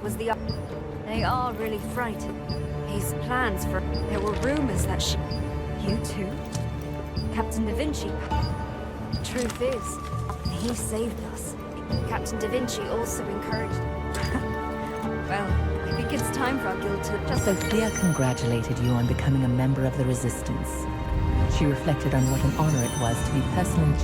was the... They are really frightened. His plans for... There were rumors that she... You too? Captain Da Vinci. The truth is, he saved us. Captain Da Vinci also encouraged... Well, I think it's time for our guild to just... Sophia congratulated you on becoming a member of the Resistance. She reflected on what an honor it was to be personally...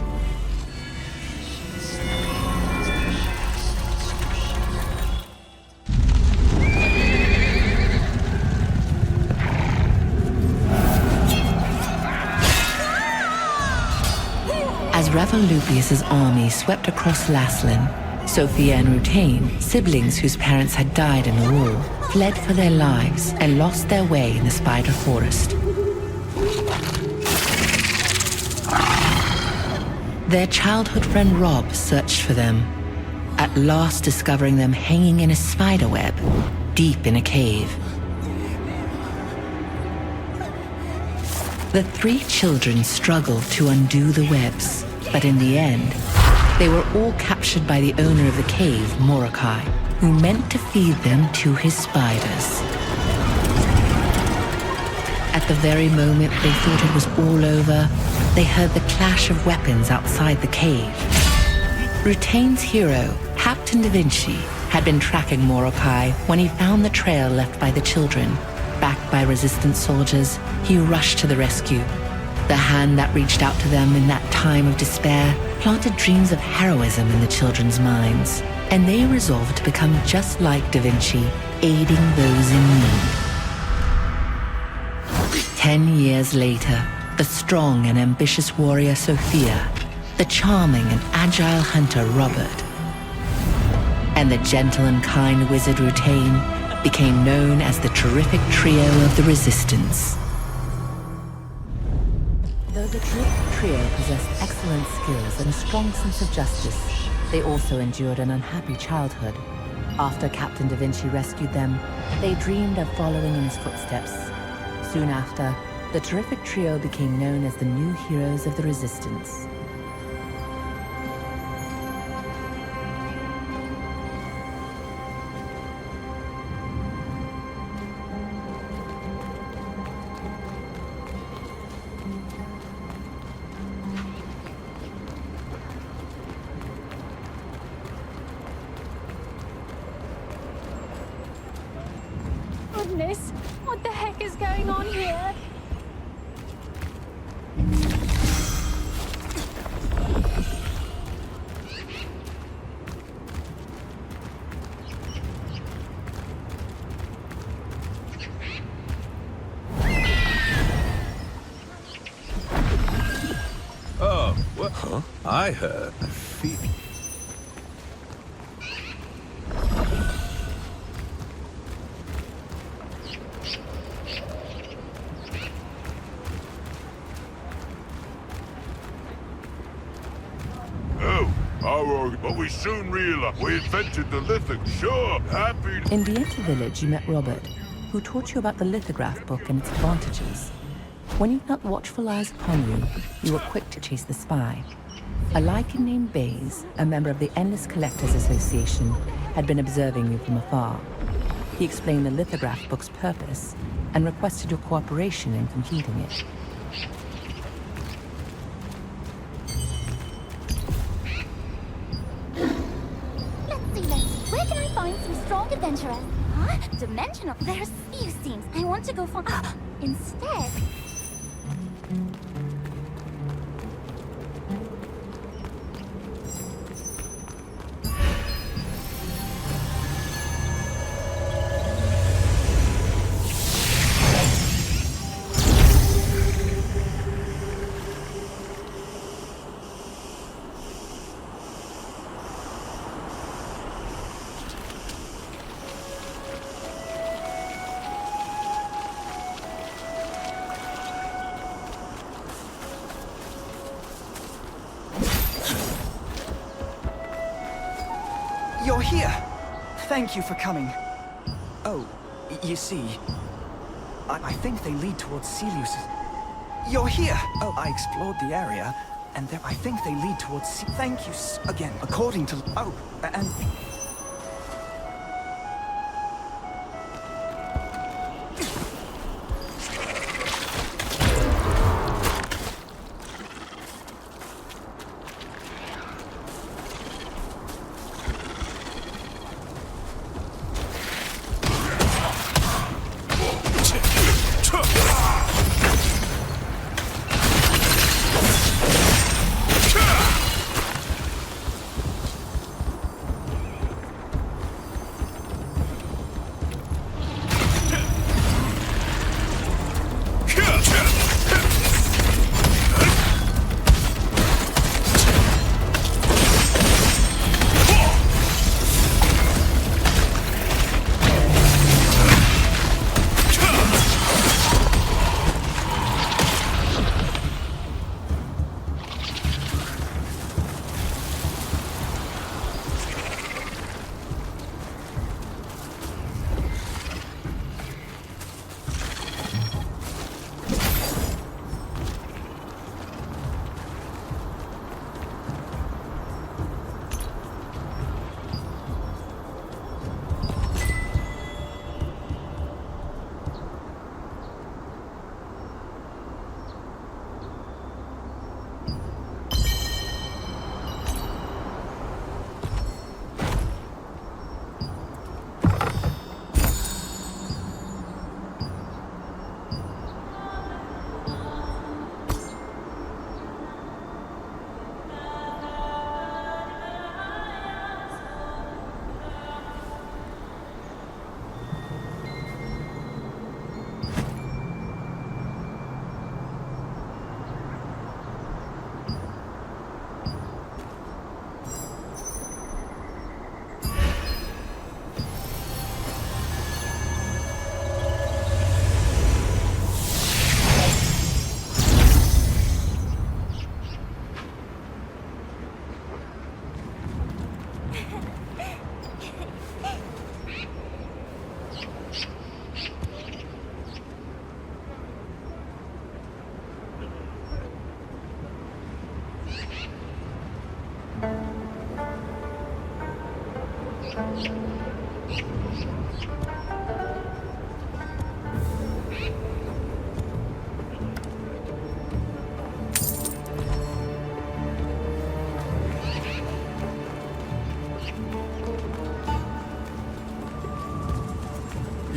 As Ravolupius's army swept across Laslin, Sophia and Rutain, siblings whose parents had died in the war, fled for their lives and lost their way in the Spider Forest. Their childhood friend Rob searched for them, at last discovering them hanging in a spiderweb, deep in a cave. The three children struggled to undo the webs, but in the end, they were all captured by the owner of the cave, Morokai, who meant to feed them to his spiders. At the very moment they thought it was all over, they heard the clash of weapons outside the cave. Rutain's hero, Captain Da Vinci, had been tracking Morokai when he found the trail left by the children. Backed by Resistance soldiers, he rushed to the rescue. The hand that reached out to them in that time of despair planted dreams of heroism in the children's minds, and they resolved to become just like Da Vinci, aiding those in need. 10 years later, the strong and ambitious warrior Sophia, the charming and agile hunter Robert, and the gentle and kind wizard Rutain became known as the terrific trio of the Resistance. Though the terrific trio possessed excellent skills and a strong sense of justice, they also endured an unhappy childhood. After Captain Da Vinci rescued them, they dreamed of following in his footsteps. Soon after, the terrific trio became known as the new heroes of the Resistance. Goodness, what the heck is going on here? Oh, what? Huh? I heard a feeling. But we soon realized we invented the lithic. Sure, happy. In Vieta village, you met Robert, who taught you about the lithograph book and its advantages. When you felt watchful eyes upon you, you were quick to chase the spy. A lycan named Baze, a member of the Endless Collectors Association, had been observing you from afar. He explained the lithograph book's purpose and requested your cooperation in completing it. Where can I find some strong adventurers? Huh? Dimensional? There's few scenes. I want to go for... Instead... You're here! Thank you for coming. Oh, you see, I think they lead towards Celius's... You're here! Oh, I explored the area, and there I think they lead towards... Thank you again, according to... Oh, and...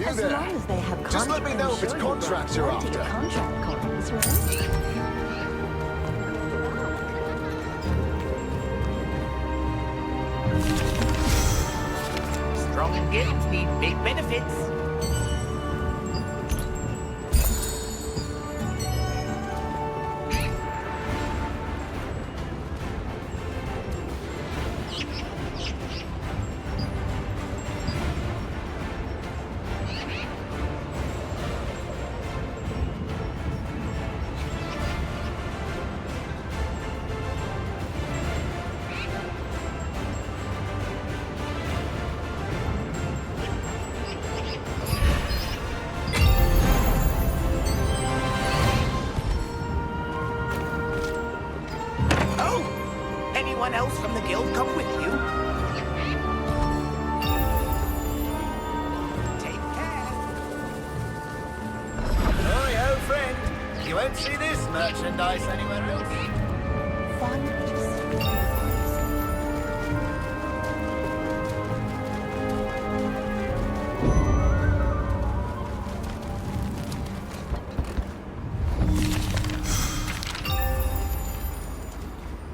You As there. long as they have Just let me know if it's contracts you're after. Contract copies, right? Strong guilds need big benefits. Anyone else from the guild come with you? Take care. Oi, old friend. You won't see this merchandise anywhere else.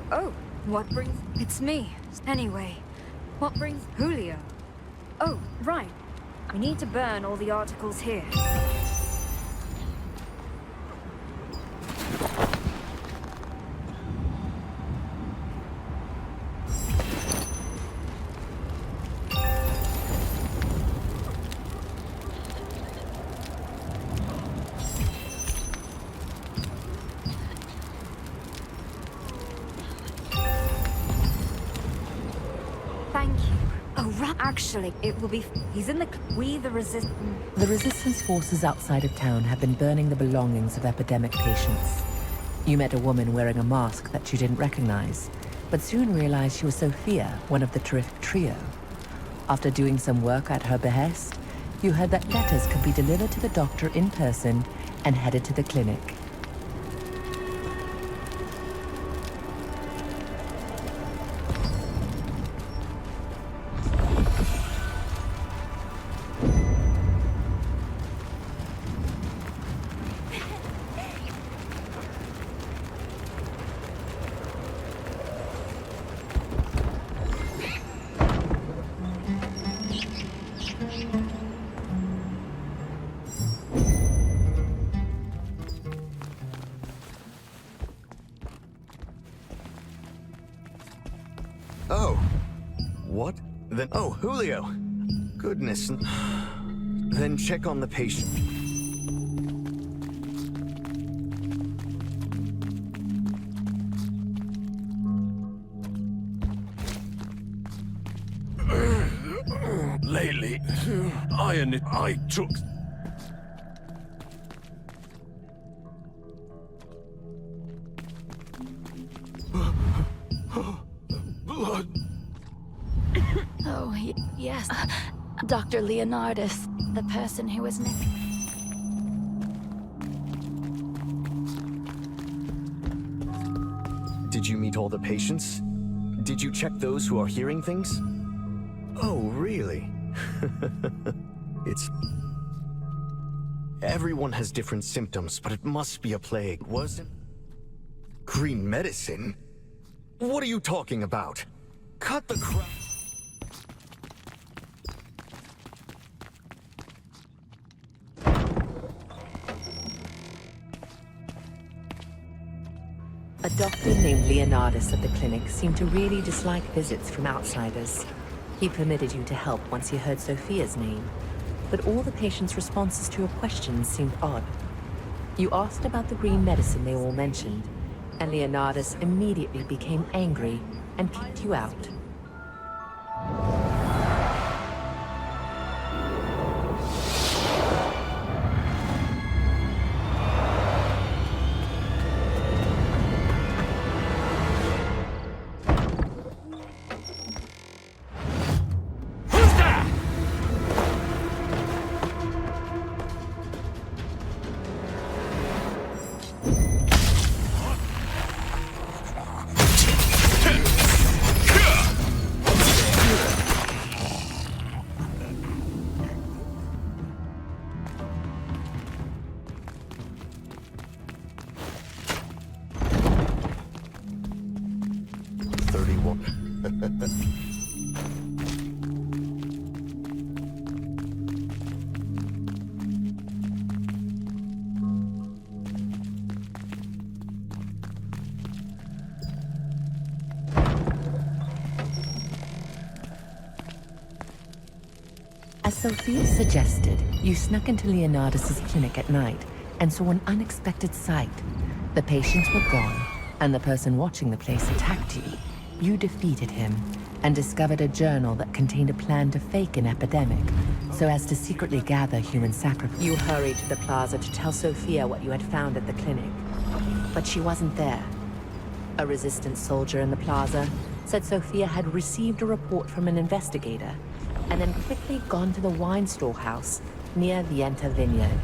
Oh, what brings... It's me. Anyway, what brings Julio? Oh, right. We need to burn all the articles here. Thank you. Oh, right. Actually, it will be... He's in the... We, the resist... The resistance forces outside of town have been burning the belongings of epidemic patients. You met a woman wearing a mask that you didn't recognize, but soon realized she was Sophia, one of the terrific trio. After doing some work at her behest, you heard that letters could be delivered to the doctor in person and headed to the clinic. Oh. What? Then, oh, Julio. Goodness. Then check on the patient. Lately, I took... Blood. Oh, yes. Dr. Leonardus, the person who was next. Did you meet all the patients? Did you check those who are hearing things? Oh, really? It's... Everyone has different symptoms, but it must be a plague, wasn't... Green medicine? What are you talking about? Cut the crap... A doctor named Leonardus at the clinic seemed to really dislike visits from outsiders. He permitted you to help once he heard Sophia's name, but all the patients' responses to your questions seemed odd. You asked about the green medicine they all mentioned, and Leonardus immediately became angry and kicked you out. one. As Sophia suggested, you snuck into Leonardus's clinic at night and saw an unexpected sight. The patients were gone, and the person watching the place attacked you. You defeated him and discovered a journal that contained a plan to fake an epidemic so as to secretly gather human sacrifice. You hurried to the plaza to tell Sophia what you had found at the clinic, but she wasn't there. A resistance soldier in the plaza said Sophia had received a report from an investigator and then quickly gone to the wine storehouse near the Enter Vineyard.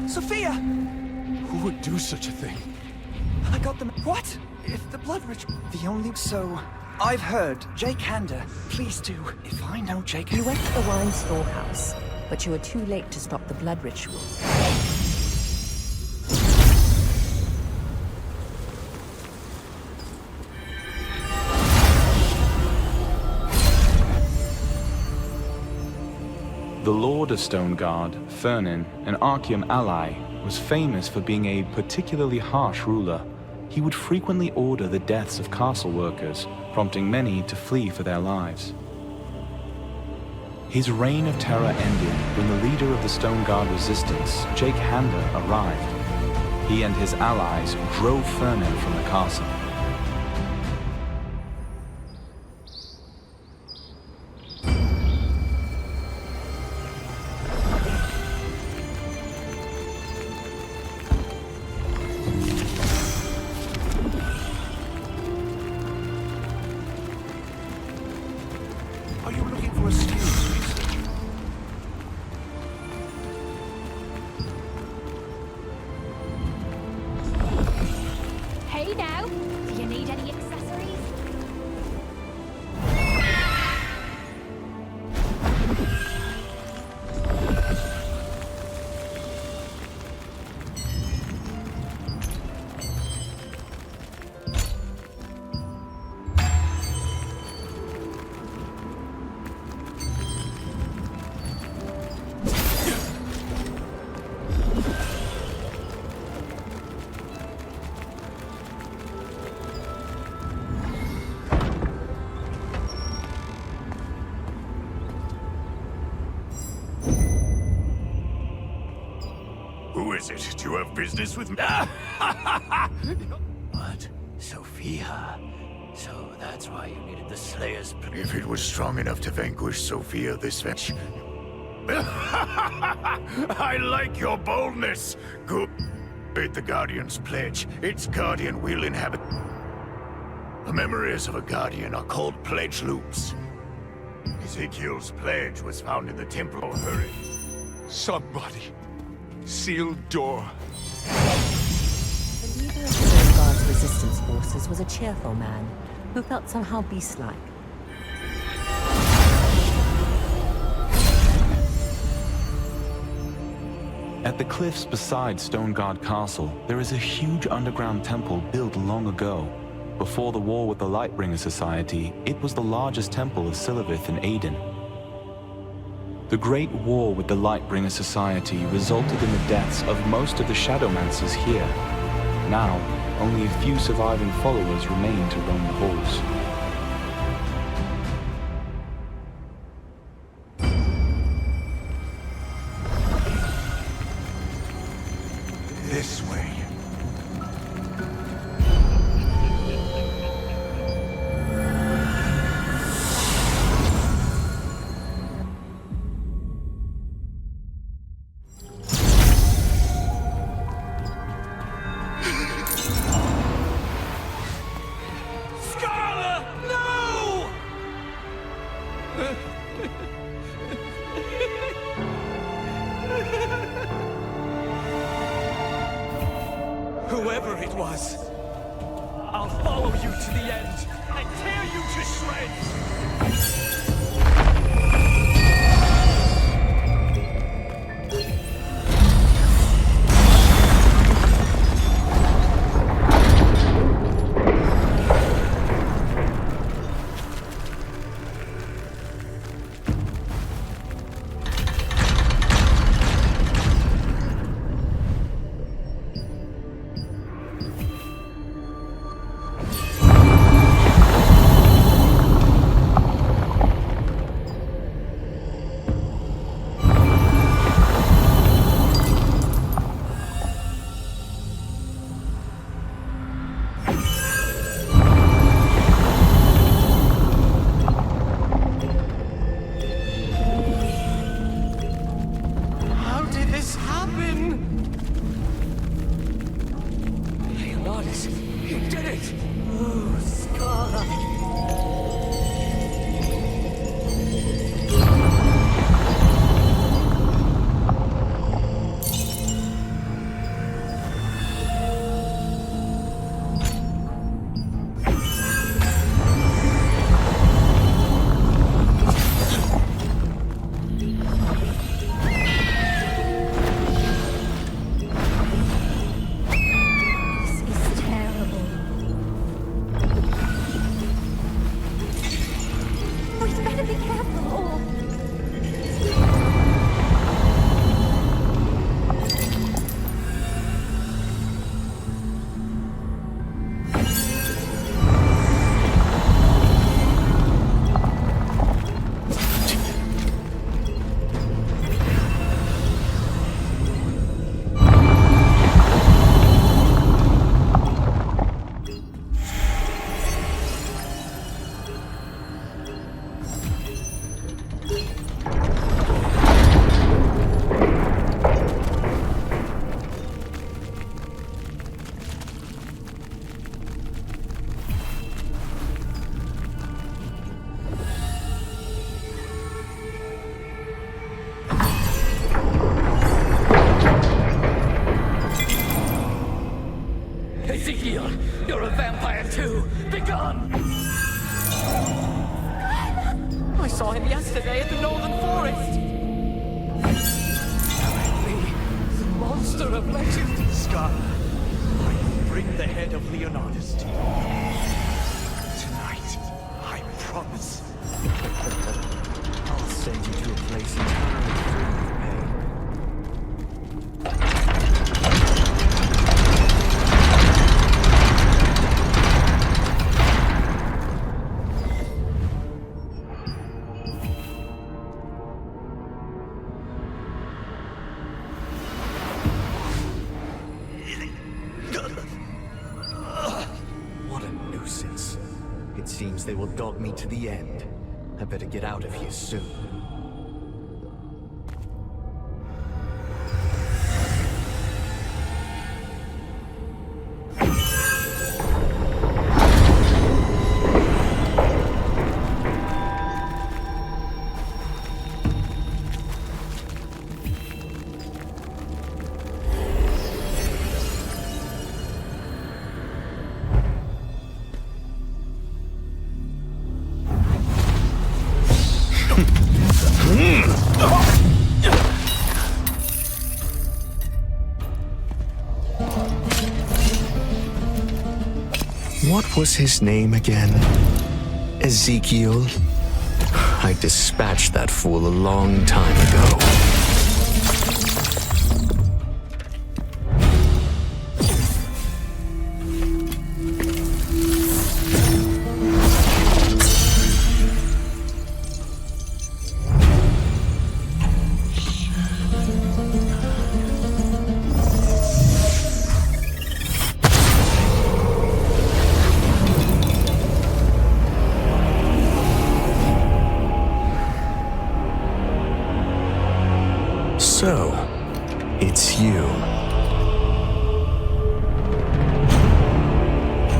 Sophia! Who would do such a thing? I got them. What? If the blood ritual. The only. So. I've heard. Jake Hander. Please do. If I know Jake. You went to the wine storehouse, but you were too late to stop the blood ritual. The Lord of Stone Guard, Fernin, an Archeum ally, was famous for being a particularly harsh ruler. He would frequently order the deaths of castle workers, prompting many to flee for their lives. His reign of terror ended when the leader of the Stone Guard resistance, Jake Hander, arrived. He and his allies drove Fernin from the castle. Are you looking for a skills research? Hey now, do you need any accessories? Who is it? Do you have business with me? What? Sophia? So That's why you needed the Slayer's... If it was strong enough to vanquish Sophia this fetch... I like your boldness! Good. The Guardian's pledge. Its guardian will inhabit... The memories of a guardian are called pledge loops. Ezekiel's pledge was found in the temple. Oh, hurry. Somebody. Sealed door. The leader of the Guard's resistance forces was a cheerful man who felt somehow beast-like. At the cliffs beside Stoneguard Castle, there is a huge underground temple built long ago. Before the war with the Lightbringer Society, it was the largest temple of Silivith in Aden. The Great War with the Lightbringer Society resulted in the deaths of most of the Shadowmancers here. Now, only a few surviving followers remain to roam the halls. This way. Whoever it was, I'll follow you to the end and tear you to shreds! Ezekiel, you're a vampire too! Begone! I saw him yesterday at the Northern Forest. The monster of legend! Scar, I will bring the head of Leonardus to you. Tonight, I promise. I'll send you to a place entirely free of pain. What a nuisance. It seems they will dog me to the end. I better get out of here soon. What was his name again? Ezekiel? I dispatched that fool a long time ago. So, it's you.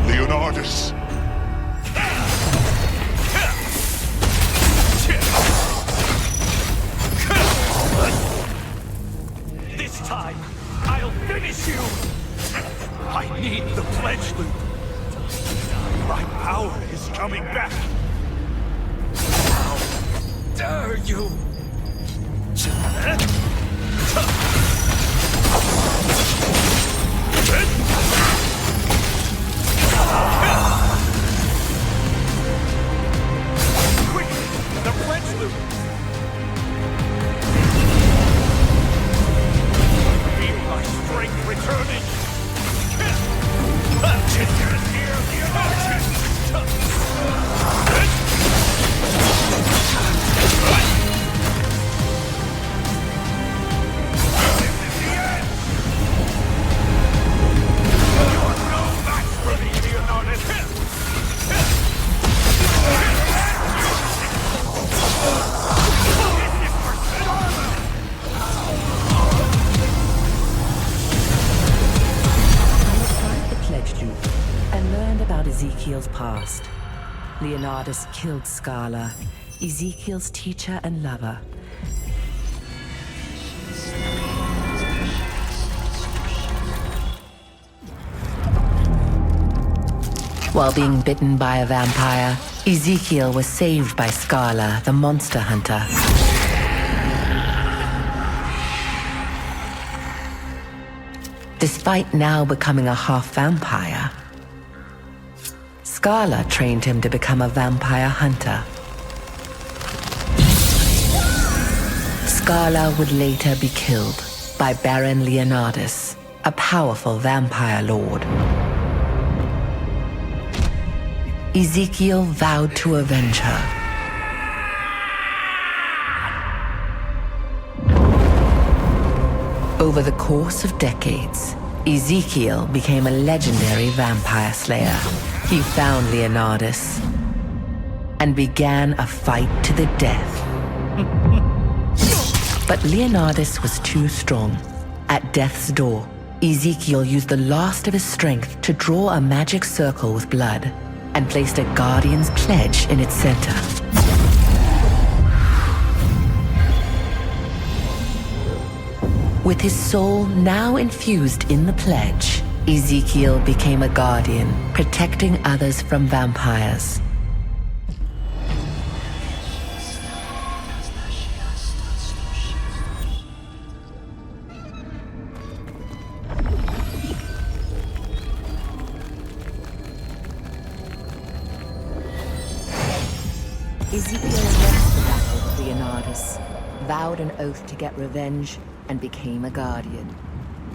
Leonardus! This time, I'll finish you! I need the pledge loop. My power is coming back. How dare you! Quick! The pledge loop! Feel my strength returning! Ezekiel's past. Leonardus killed Scala, Ezekiel's teacher and lover. While being bitten by a vampire, Ezekiel was saved by Scala, the monster hunter. Despite now becoming a half-vampire, Scala trained him to become a vampire hunter. Scala would later be killed by Baron Leonardus, a powerful vampire lord. Ezekiel vowed to avenge her. Over the course of decades, Ezekiel became a legendary vampire slayer. He found Leonardus and began a fight to the death. But Leonardus was too strong. At death's door, Ezekiel used the last of his strength to draw a magic circle with blood and placed a guardian's pledge in its center. With his soul now infused in the pledge, Ezekiel became a guardian, protecting others from vampires. Ezekiel lost the battle with Leonardus, vowed an oath to get revenge, and became a guardian.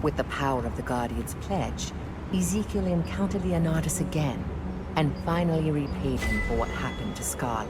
With the power of the Guardian's pledge, Ezekiel encountered Leonardus again, and finally repaid him for what happened to Scala.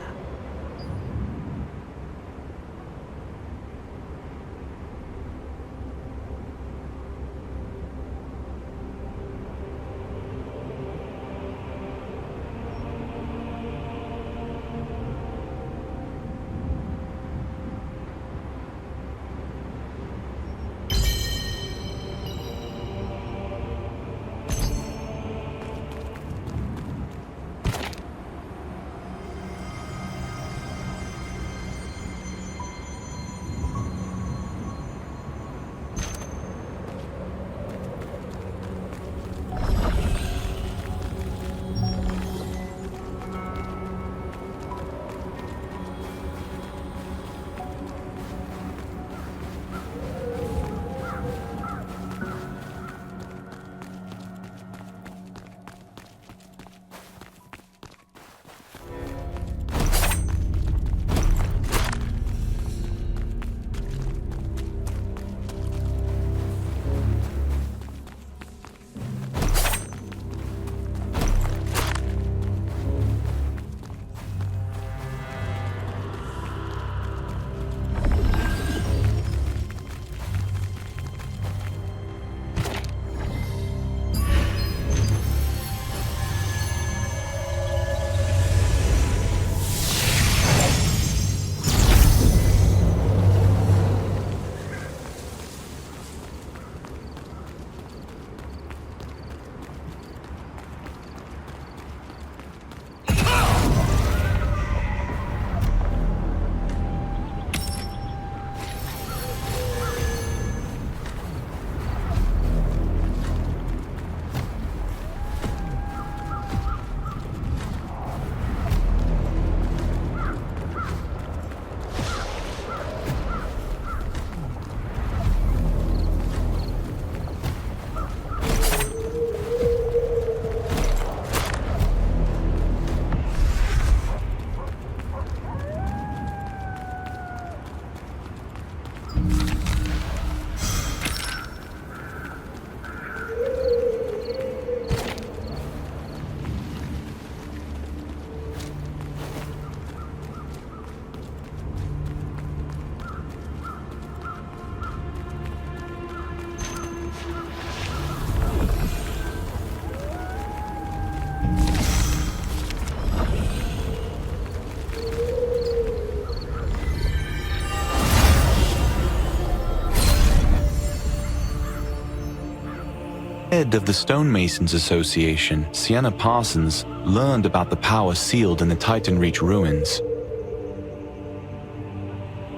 Head of the Stonemasons Association, Sienna Parsons, learned about the power sealed in the Titan Reach ruins.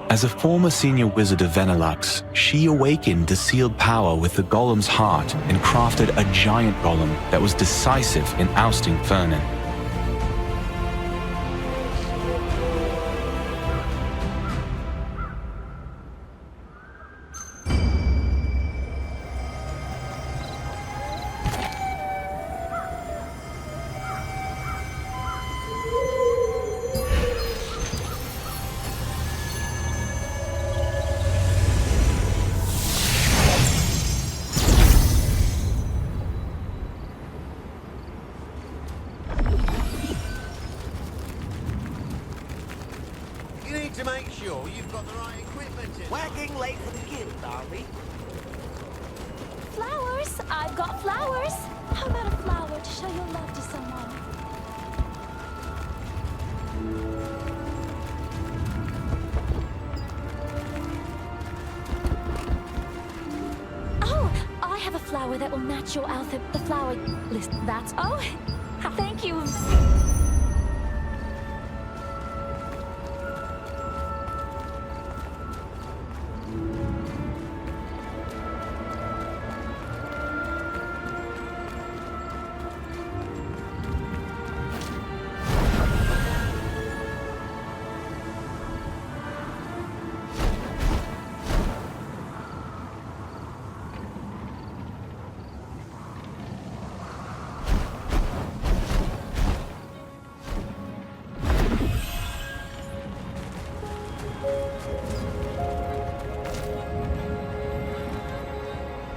As a former senior wizard of Venelux, she awakened the sealed power with the golem's heart and crafted a giant golem that was decisive in ousting Fernin. To make sure you've got the right equipment in. We're getting late for the guild, aren't we? Flowers? I've got flowers. How about a flower to show your love to someone? Oh, I have a flower that will match your outfit. The flower list. That's... Oh, thank you.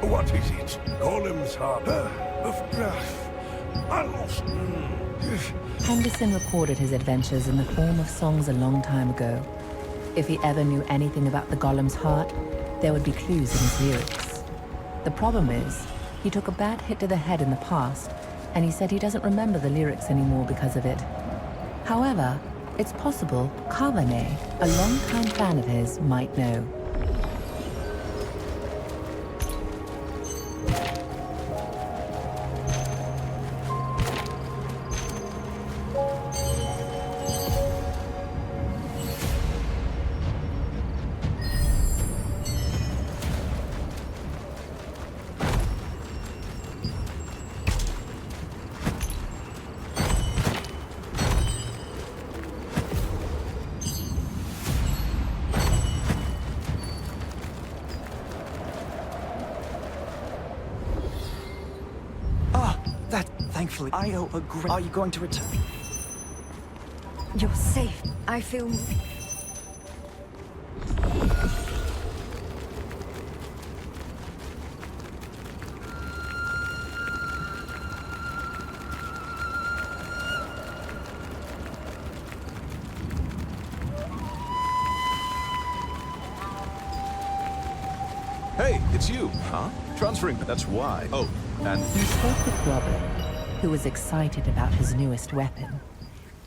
What is it? Golem's heart. I lost. Henderson recorded his adventures in the form of songs a long time ago. If he ever knew anything about the golem's heart, there would be clues in his lyrics. The problem is, he took a bad hit to the head in the past, and he said he doesn't remember the lyrics anymore because of it. However, it's possible Carvanet, a longtime fan of his, might know. Thankfully, I owe a great... Are you going to return? You're safe. I feel... Hey, it's you, huh? Transferring, that's why. Oh, and... You spoke with Robert, who was excited about his newest weapon.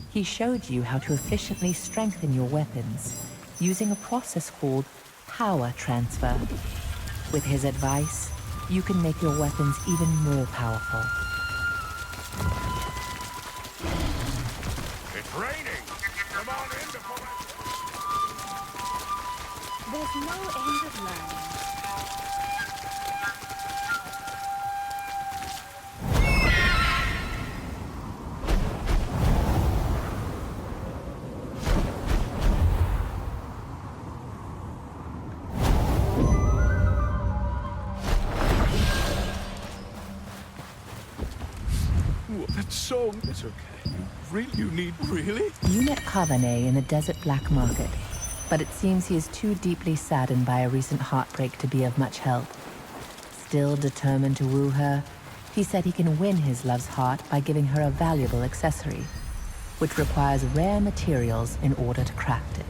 He showed you how to efficiently strengthen your weapons using a process called power transfer. With his advice, you can make your weapons even more powerful. It's raining. Come on in before There's no end of learning. That song, it's okay. Really, you need, really? You met Carvanet in the desert black market, but it seems he is too deeply saddened by a recent heartbreak to be of much help. Still determined to woo her, he said he can win his love's heart by giving her a valuable accessory, which requires rare materials in order to craft it.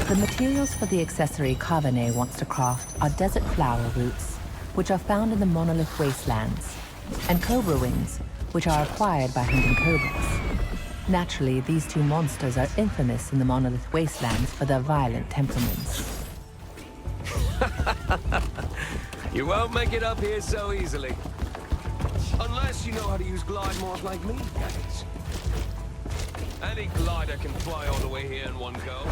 The materials for the accessory Carbonet wants to craft are desert flower roots, which are found in the monolith wastelands, and cobra wings, which are acquired by hunting cobras. Naturally, these two monsters are infamous in the monolith wastelands for their violent temperaments. You won't make it up here so easily. Unless you know how to use glide morph like me, that is. Any glider can fly all the way here in one go.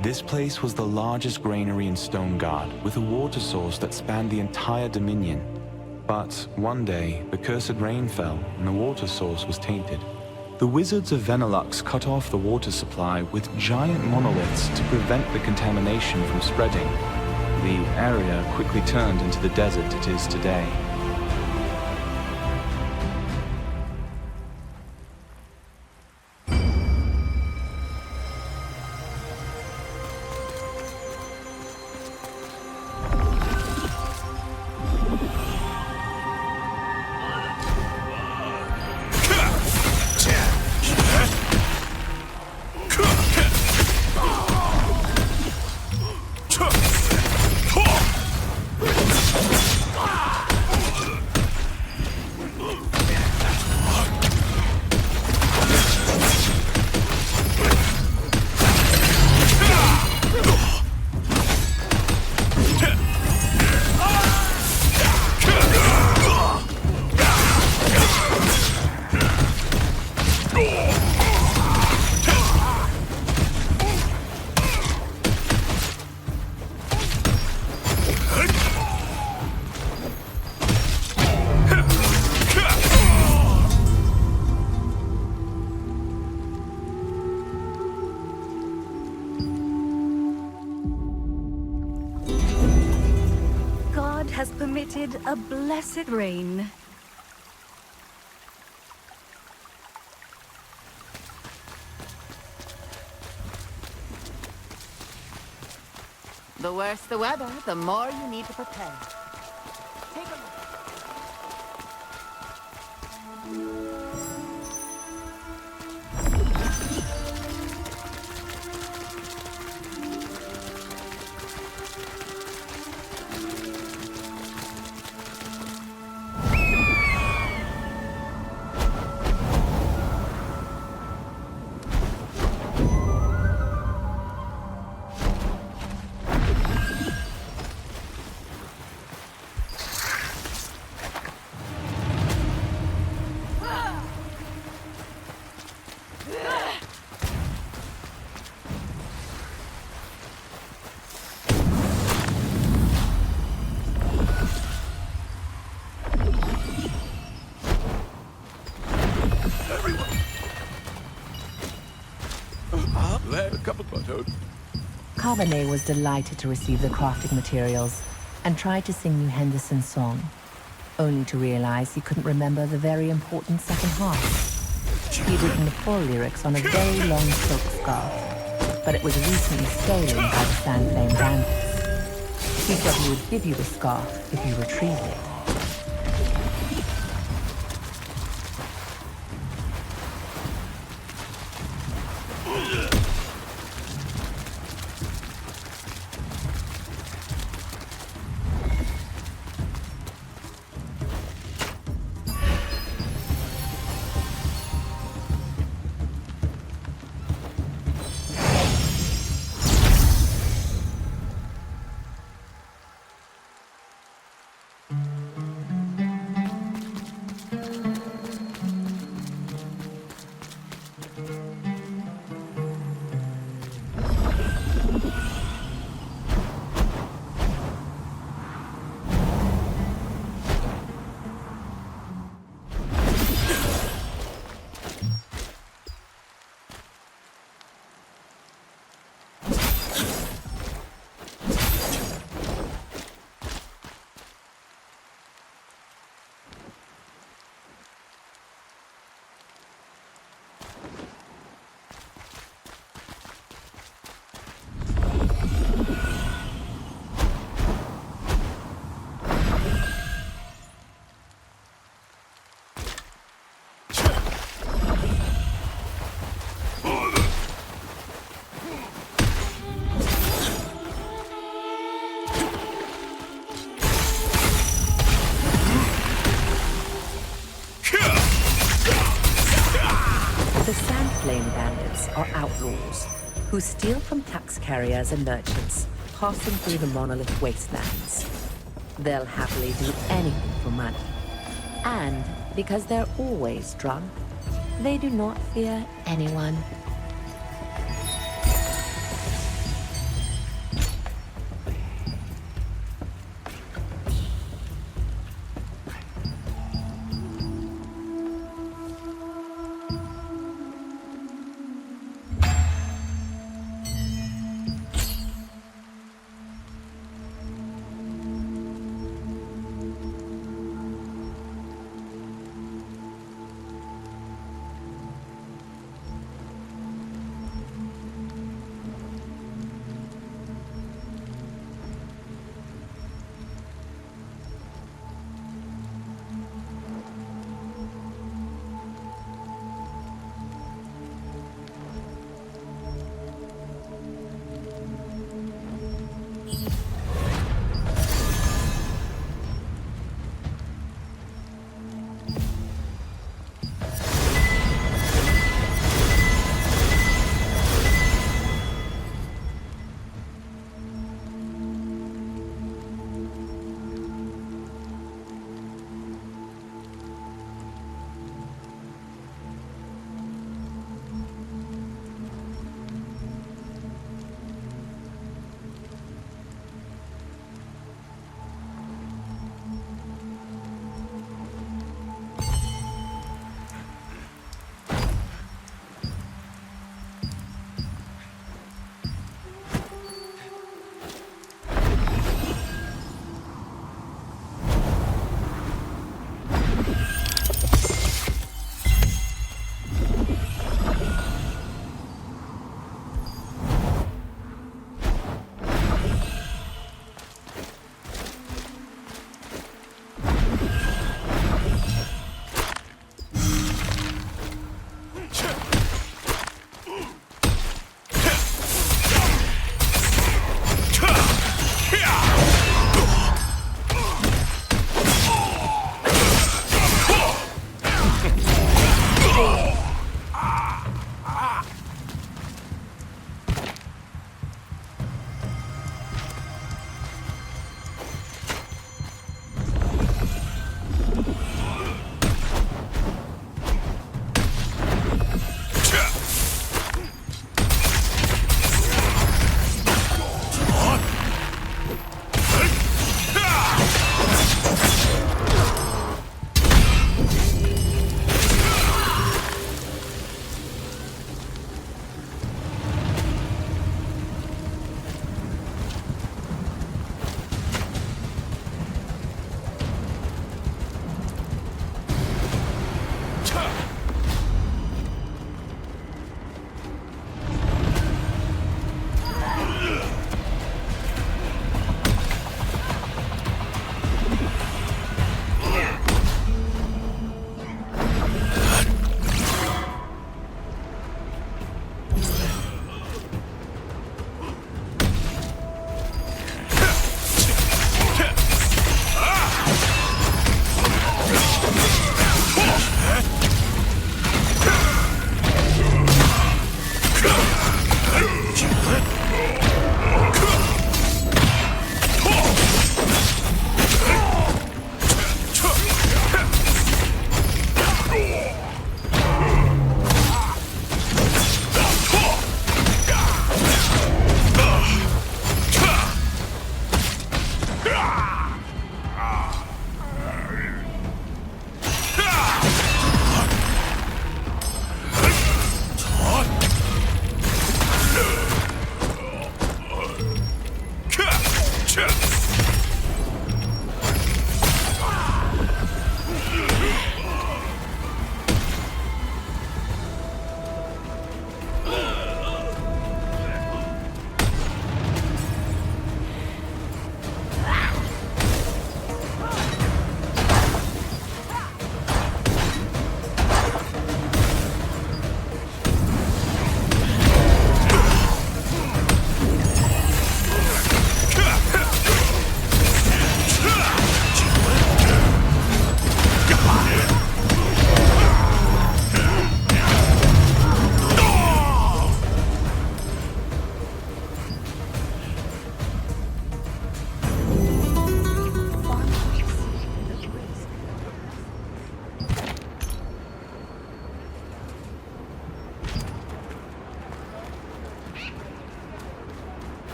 This place was the largest granary in Stoneguard, with a water source that spanned the entire Dominion. But one day, the cursed rain fell, and the water source was tainted. The wizards of Venelux cut off the water supply with giant monoliths to prevent the contamination from spreading. The area quickly turned into the desert it is today. Has permitted a blessed rain. The worse the weather, the more you need to prepare. Take a look. Carbonet was delighted to receive the crafting materials and tried to sing New Henderson's song, only to realize he couldn't remember the very important second half. He'd written the full lyrics on a very long silk scarf, but it was recently stolen by the Sandflame bandits. He said he would give you the scarf if you retrieved it. The Sandflame bandits are outlaws who steal from tax carriers and merchants passing through the monolith wastelands. They'll happily do anything for money. And because they're always drunk, they do not fear anyone.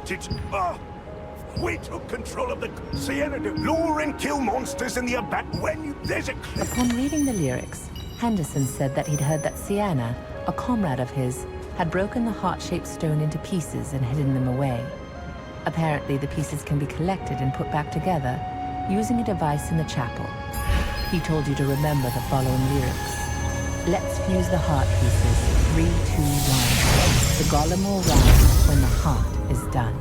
heritage. We took control of the Sienna to lure and kill monsters in the there's a Upon reading the lyrics, Henderson said that he'd heard that Sienna, a comrade of his, had broken the heart-shaped stone into pieces and hidden them away. Apparently, the pieces can be collected and put back together using a device in the chapel. He told you to remember the following lyrics. Let's fuse the heart pieces. 3, 2, 1. The golem will rise when the heart is done.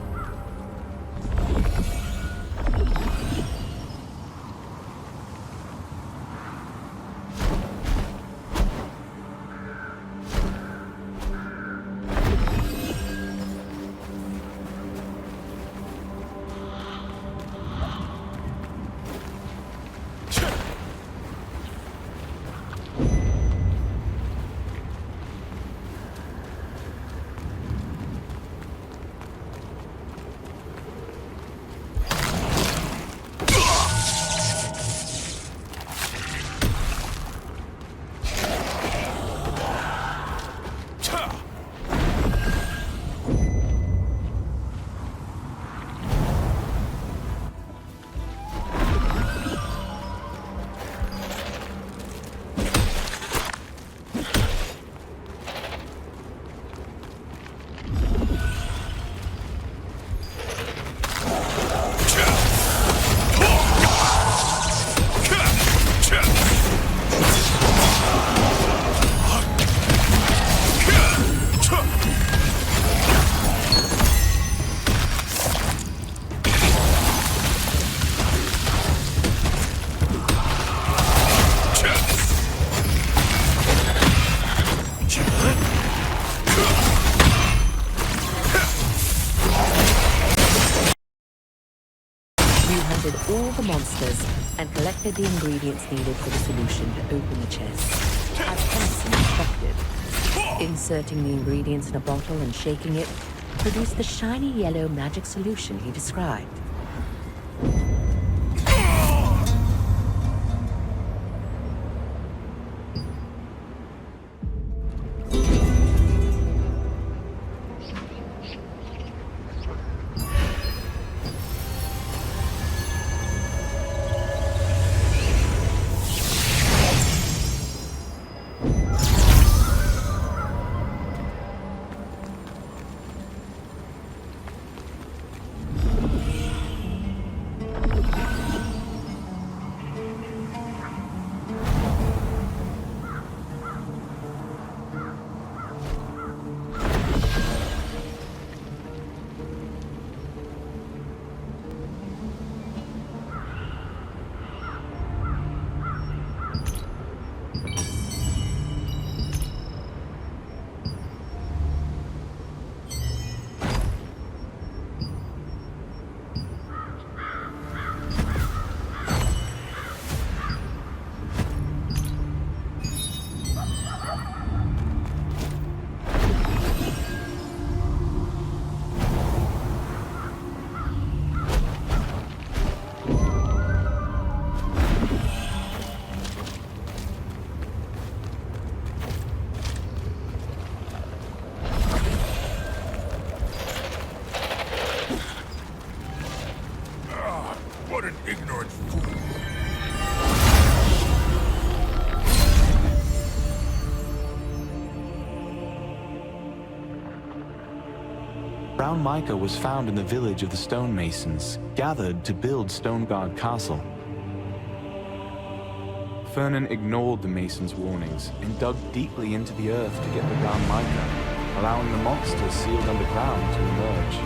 All the monsters and collected the ingredients needed for the solution to open the chest, as Henderson instructed. Inserting the ingredients in a bottle and shaking it produced the shiny yellow magic solution he described. What an ignorant fool. Brown mica was found in the village of the stonemasons, gathered to build Stoneguard Castle. Fernan ignored the masons' warnings and dug deeply into the earth to get the brown mica, allowing the monsters sealed underground to emerge.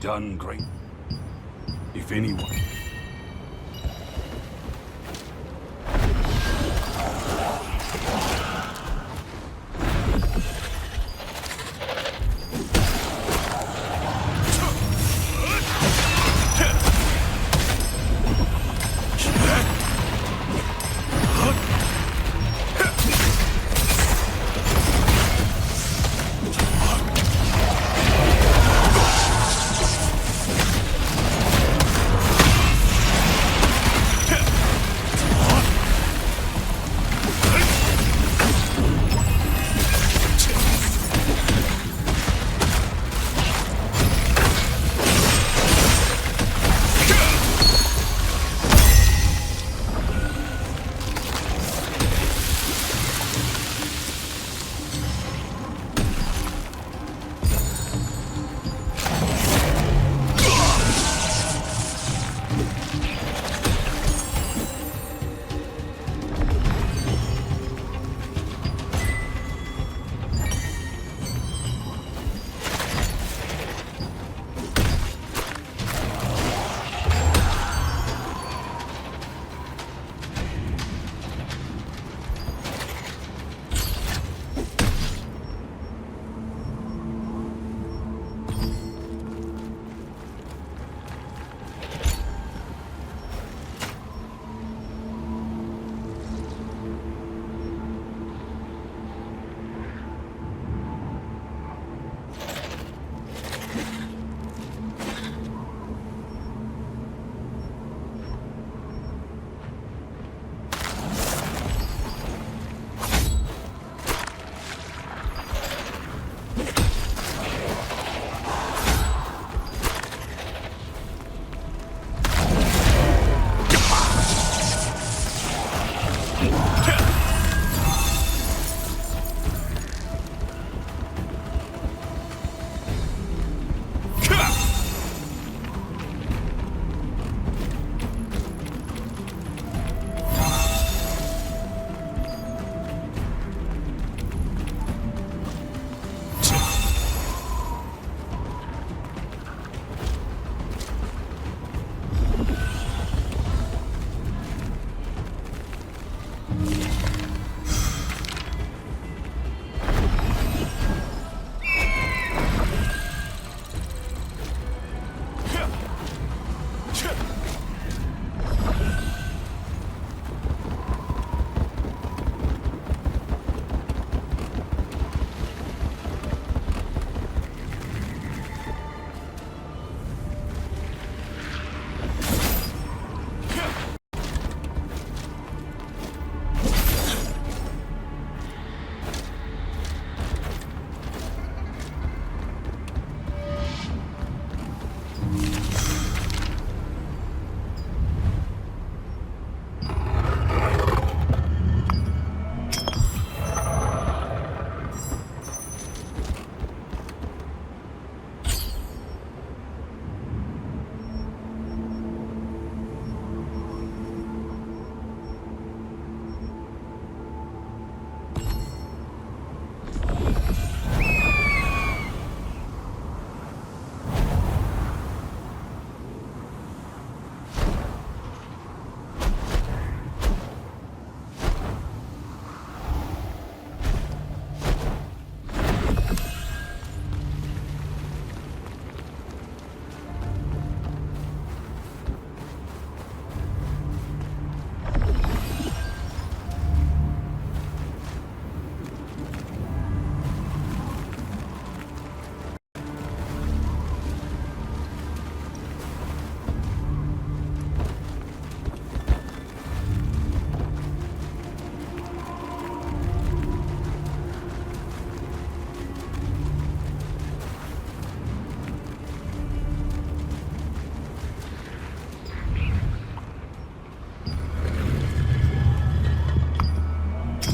done great. If anyone...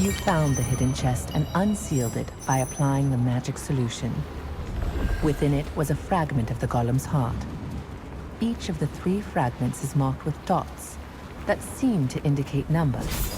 You found the hidden chest and unsealed it by applying the magic solution. Within it was a fragment of the golem's heart. Each of the 3 fragments is marked with dots that seem to indicate numbers.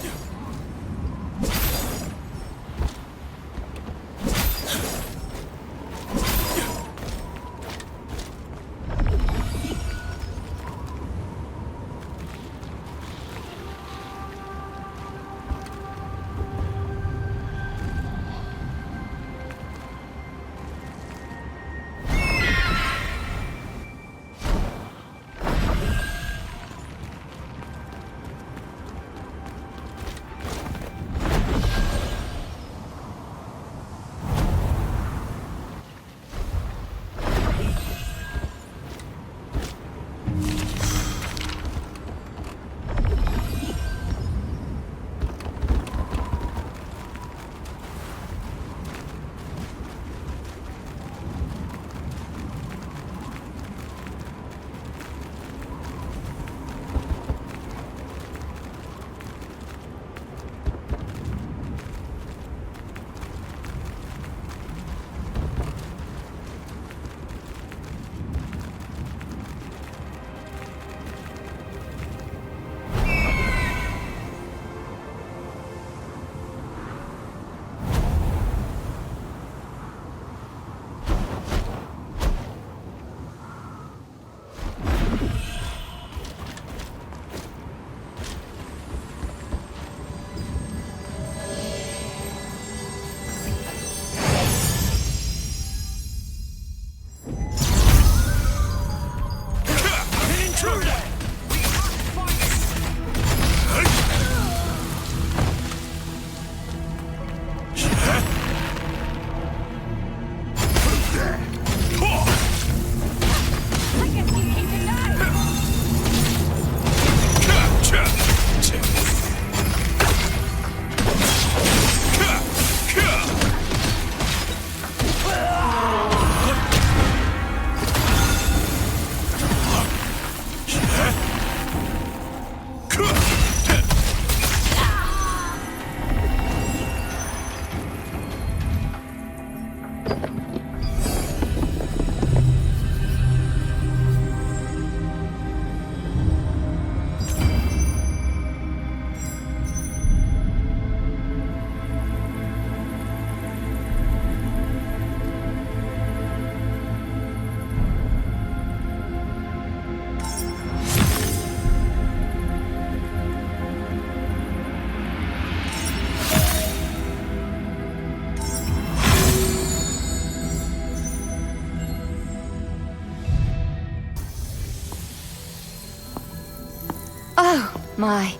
My,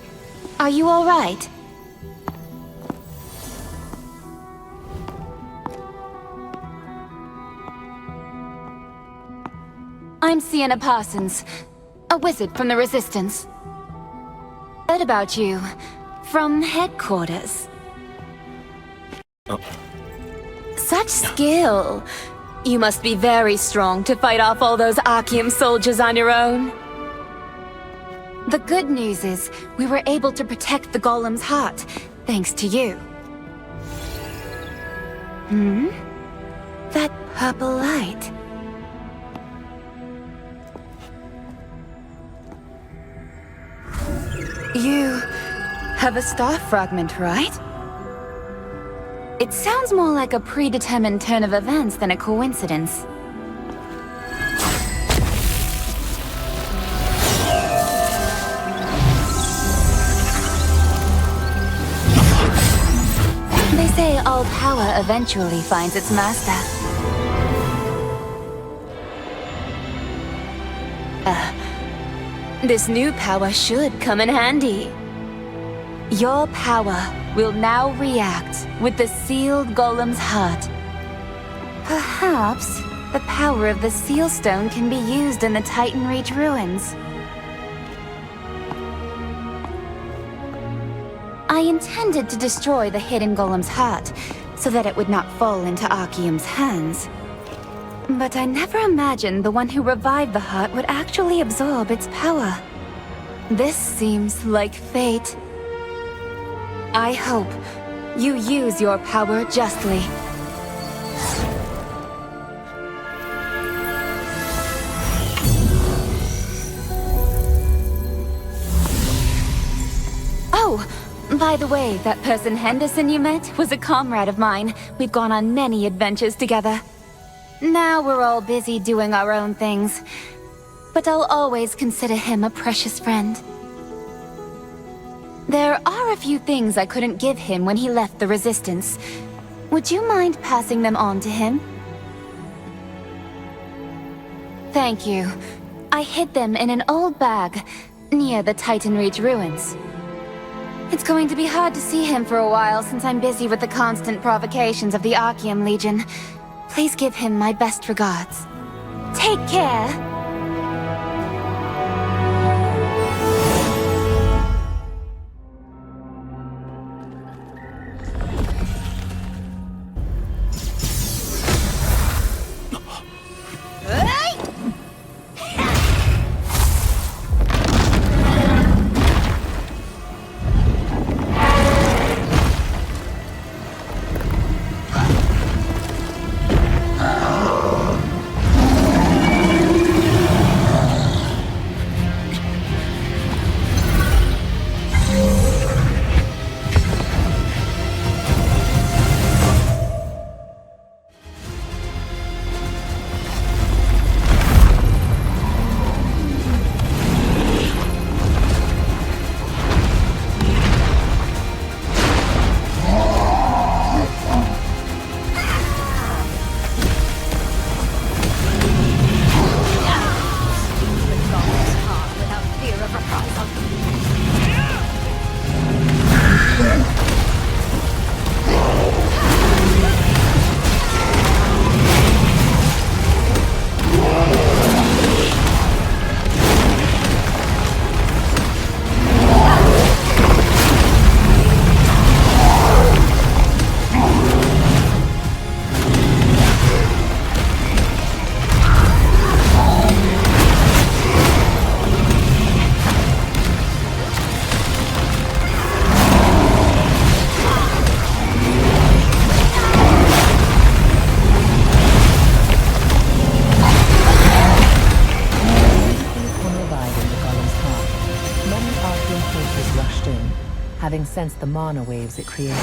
are you all right? I'm Sienna Parsons, a wizard from the Resistance. Heard about you from headquarters. Such skill. You must be very strong to fight off all those Archeum soldiers on your own. The good news is, we were able to protect the Golem's heart, thanks to you. That purple light. You have a star fragment, right? It sounds more like a predetermined turn of events than a coincidence. They say all power eventually finds its master. This new power should come in handy. Your power will now react with the sealed Golem's heart. Perhaps the power of the Seal Stone can be used in the Titan Reach ruins. I intended to destroy the hidden Golem's heart, so that it would not fall into Archeum's hands. But I never imagined the one who revived the heart would actually absorb its power. This seems like fate. I hope you use your power justly. Oh, by the way, that person Henderson you met was a comrade of mine. We've gone on many adventures together. Now we're all busy doing our own things, but I'll always consider him a precious friend. There are a few things I couldn't give him when he left the Resistance. Would you mind passing them on to him? Thank you. I hid them in an old bag near the Titan Reach ruins. It's going to be hard to see him for a while since I'm busy with the constant provocations of the Archeum Legion. Please give him my best regards. Take care! having sensed the mana waves it created.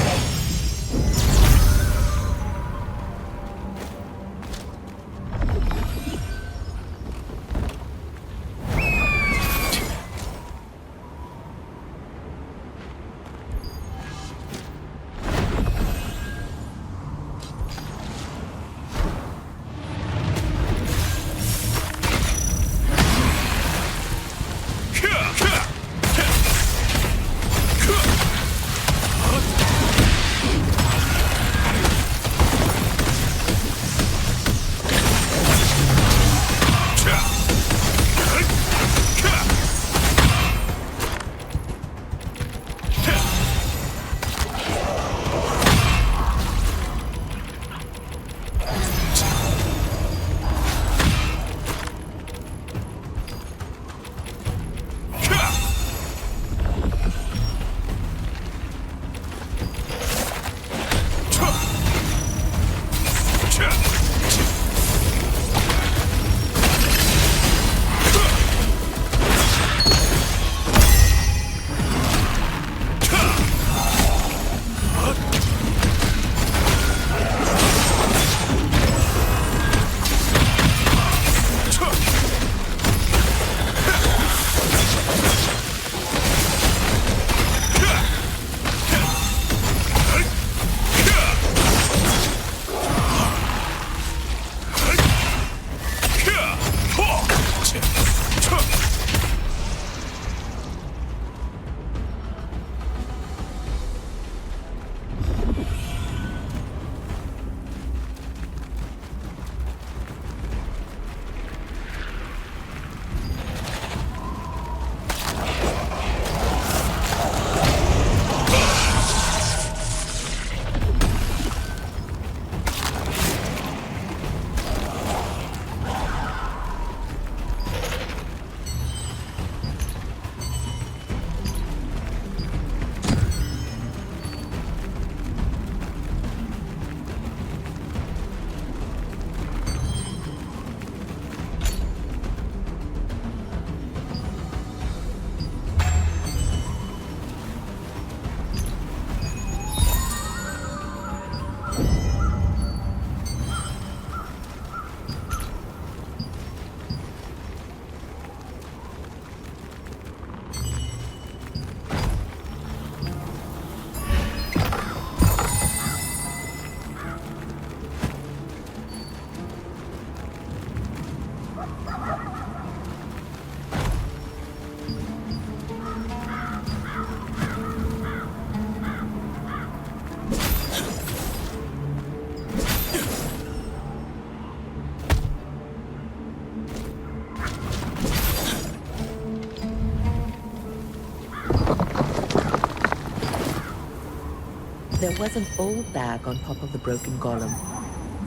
There was an old bag on top of the broken golem,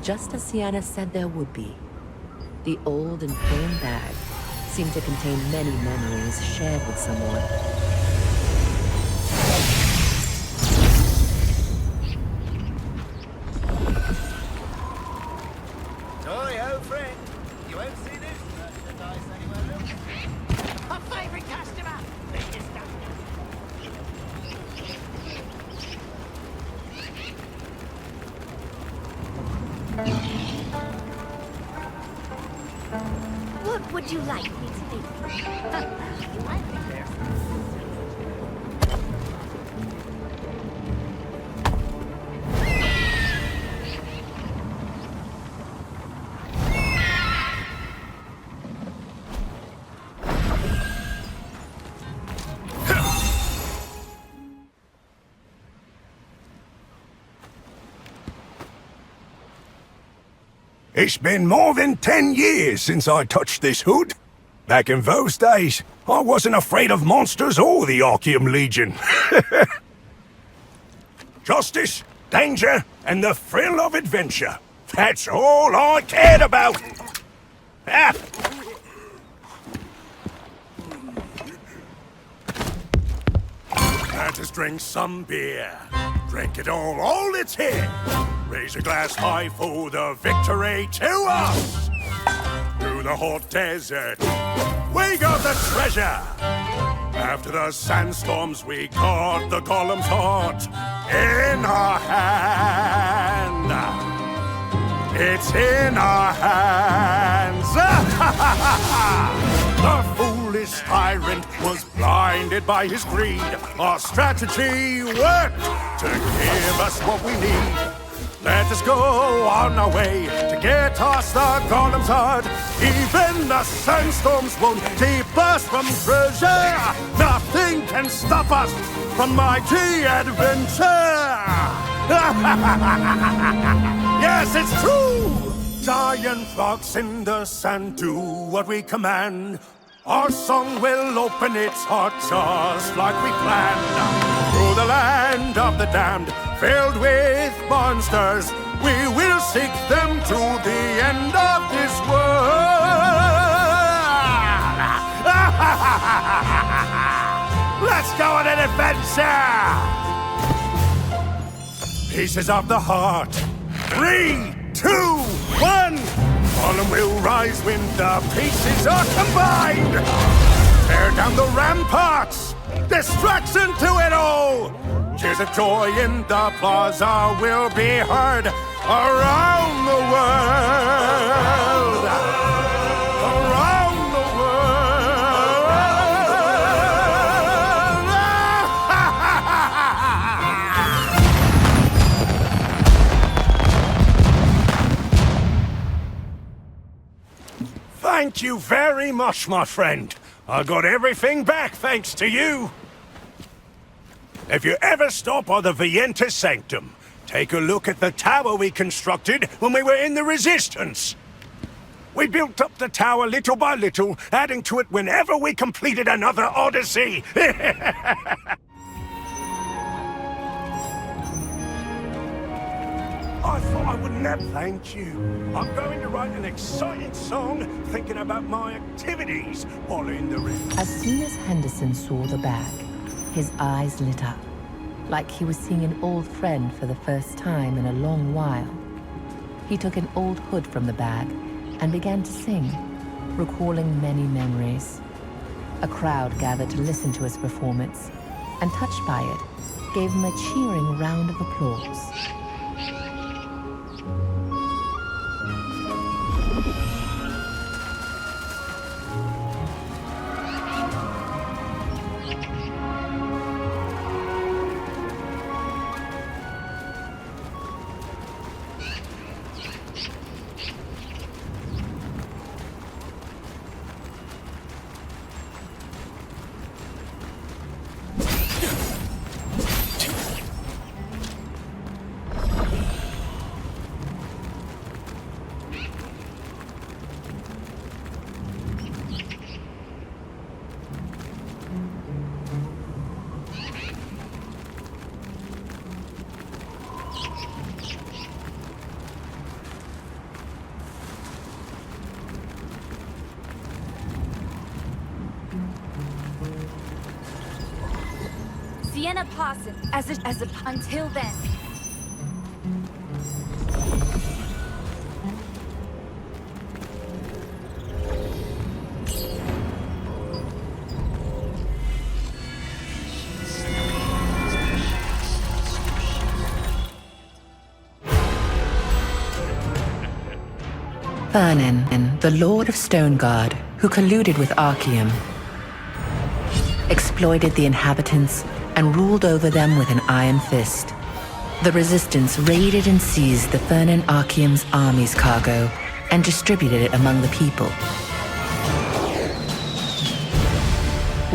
just as Sienna said there would be. The old and plain bag seemed to contain many memories shared with someone. Oi, old friend. You won't see this merchandise anywhere else. My favourite customer. What would you like me to do? You might be there. It's been more than 10 years since I touched this hood. Back in those days, I wasn't afraid of monsters or the Archeum Legion. Justice, danger, and the thrill of adventure. That's all I cared about. Ah. Let us drink some beer. Drink it all it's here. Raise a glass high for the victory to us! Through the hot desert, we got the treasure! After the sandstorms, we caught the golem's heart in our hand! It's in our hands! The foolish tyrant was blinded by his greed. Our strategy worked to give us what we need. Let us go on our way to get us the golem's heart. Even the sandstorms won't keep us from treasure. Nothing can stop us from mighty adventure. Yes, it's true. Giant frogs in the sand do what we command. Our song will open its heart just like we planned. Through the land of the damned, filled with monsters, we will seek them to the end of this world. Let's go on an adventure! Pieces of the heart. 3, 2, 1. Golem will rise when the pieces are combined. Tear down the ramparts. Destruction to it all. Cheers of joy in the plaza will be heard around the world. Around the world. Thank you very much, my friend. I got everything back thanks to you. If you ever stop by the Vientus Sanctum, take a look at the tower we constructed when we were in the Resistance. We built up the tower little by little, adding to it whenever we completed another odyssey. I thought I would never thank you. I'm going to write an exciting song thinking about my activities while in the river. As soon as Henderson saw the bag, his eyes lit up, like he was seeing an old friend for the first time in a long while. He took an old hood from the bag and began to sing, recalling many memories. A crowd gathered to listen to his performance, and touched by it, gave him a cheering round of applause. Sienna Parsons until then. Fernin, the Lord of Stoneguard, who colluded with Archeum, exploited the inhabitants and ruled over them with an iron fist. The Resistance raided and seized the Fernin Archeum's army's cargo and distributed it among the people.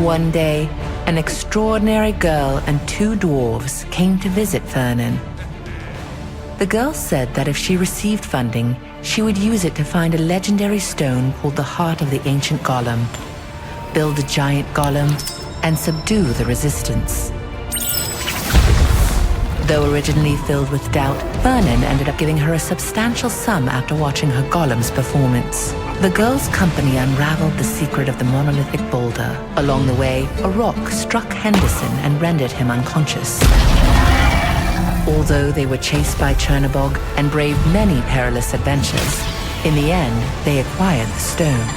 One day, an extraordinary girl and 2 dwarves came to visit Fernin. The girl said that if she received funding, she would use it to find a legendary stone called the Heart of the Ancient Golem, build a giant golem, and subdue the Resistance. Though originally filled with doubt, Fernin ended up giving her a substantial sum after watching her golem's performance. The girl's company unraveled the secret of the monolithic boulder. Along the way, a rock struck Henderson and rendered him unconscious. Although they were chased by Chernobog and braved many perilous adventures, in the end, they acquired the stone.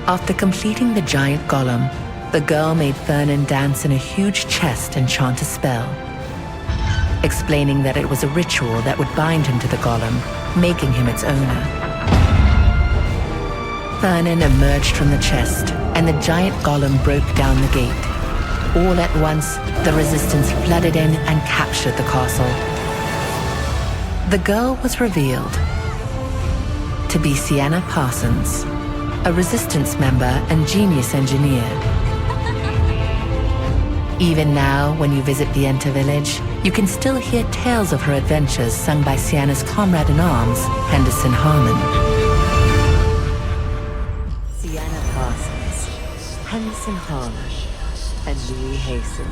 After completing the giant golem, the girl made Fernin dance in a huge chest and chant a spell, explaining that it was a ritual that would bind him to the golem, making him its owner. Fernin emerged from the chest, and the giant golem broke down the gate. All at once, the Resistance flooded in and captured the castle. The girl was revealed to be Sienna Parsons, a Resistance member and genius engineer. Even now, when you visit the Enter village, you can still hear tales of her adventures sung by Sienna's comrade-in-arms, Henderson Harmon. Sienna Parsons, Henderson Harmon, and Louis Hasten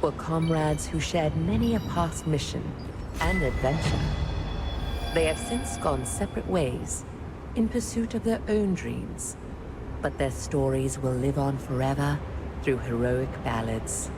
were comrades who shared many a past mission and adventure. They have since gone separate ways in pursuit of their own dreams, but their stories will live on forever through heroic ballads.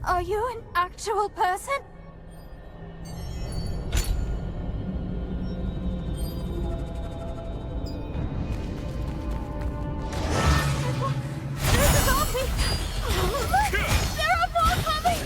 Are you an actual person? There's a zombie! Oh, look! There are more coming!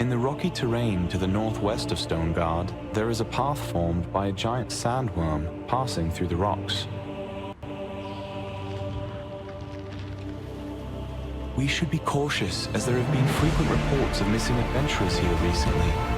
In the rocky terrain to the northwest of Stoneguard, there is a path formed by a giant sandworm passing through the rocks. We should be cautious, as there have been frequent reports of missing adventurers here recently.